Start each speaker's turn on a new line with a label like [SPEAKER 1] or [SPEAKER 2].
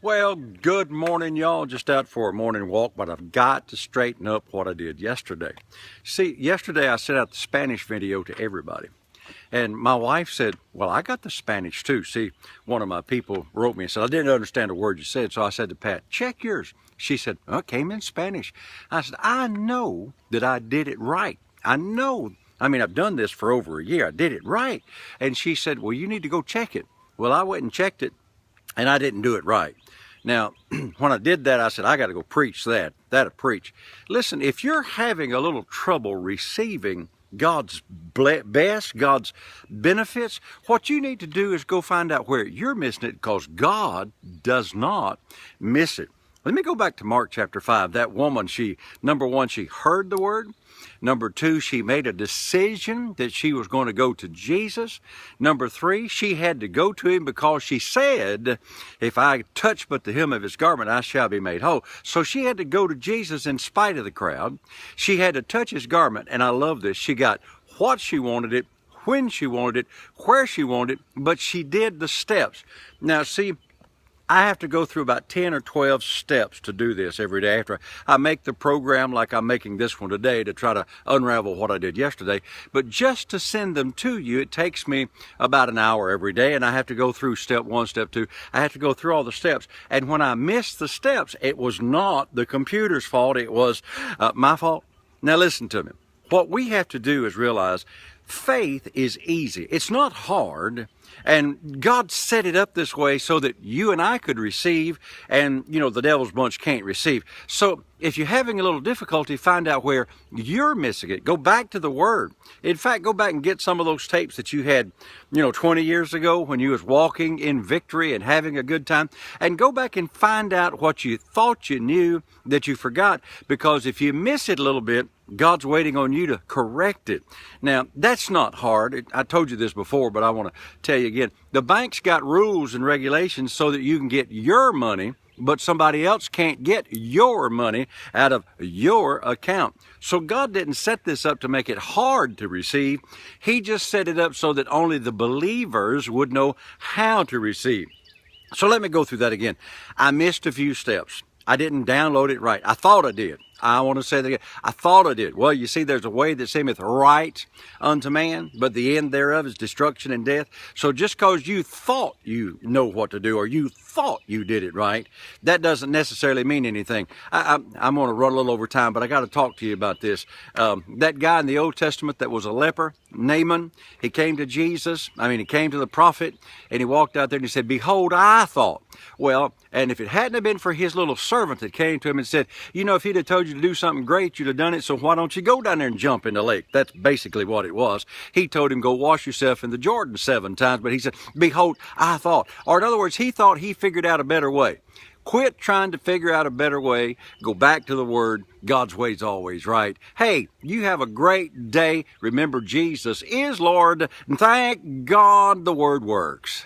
[SPEAKER 1] Well, good morning, y'all. Just out for a morning walk, but I've got to straighten up what I did yesterday. See, yesterday I sent out the Spanish video to everybody. And my wife said, well, I got the Spanish too. See, one of my people wrote me and said, I didn't understand a word you said. So I said to Pat, check yours. She said, oh, it came in Spanish. I said, I know that I did it right. I know. I mean, I've done this for over a year. I did it right. And she said, well, you need to go check it. Well, I went and checked it, and I didn't do it right. Now, when I did that, I said, I got to go preach that. That'll preach. Listen, if you're having a little trouble receiving God's best, God's benefits, what you need to do is go find out where you're missing it, because God does not miss it. Let me go back to Mark chapter 5. That woman, number one, she heard the word. Number two, she made a decision that she was going to go to Jesus. Number three, she had to go to him because she said, if I touch but the hem of his garment, I shall be made whole. So she had to go to Jesus in spite of the crowd. She had to touch his garment, and I love this. She got what she wanted it, when she wanted it, where she wanted it, but she did the steps. Now, see, I have to go through about 10 or 12 steps to do this every day after I make the program like I'm making this one today to try to unravel what I did yesterday. But just to send them to you, it takes me about an hour every day, and I have to go through step one, step two. I have to go through all the steps. And when I missed the steps, it was not the computer's fault. It was my fault. Now listen to me. What we have to do is realize faith is easy. It's not hard. And God set it up this way so that you and I could receive, and, you know, the devil's bunch can't receive. So if you're having a little difficulty, find out where you're missing it. Go back to the Word. In fact, go back and get some of those tapes that you had, 20 years ago when you was walking in victory and having a good time. And go back and find out what you thought you knew that you forgot. Because if you miss it a little bit, God's waiting on you to correct it. Now, that's not hard. I told you this before, but I want to tell you again. The bank's got rules and regulations so that you can get your money, but somebody else can't get your money out of your account. So God didn't set this up to make it hard to receive. He just set it up so that only the believers would know how to receive. So let me go through that again. I missed a few steps. I didn't download it right. I thought I did. I want to say that again. I thought I did. Well, you see, there's a way that seemeth right unto man, but the end thereof is destruction and death. So just because you thought you know what to do, or you thought you did it right, that doesn't necessarily mean anything. I'm going to run a little over time, but I got to talk to you about this. That guy in the Old Testament that was a leper, Naaman, he came to Jesus. He came to the prophet, and he walked out there and he said, behold, I thought. Well, and if it hadn't have been for his little servant that came to him and said, if he'd have told you to do something great, you'd have done it, so why don't you go down there and jump in the lake? That's basically what it was. He told him, go wash yourself in the Jordan 7 times, but he said, behold, I thought. Or in other words, he thought he figured out a better way. Quit trying to figure out a better way. Go back to the Word. God's way's always right. Hey, you have a great day. Remember, Jesus is Lord, and thank God the Word works.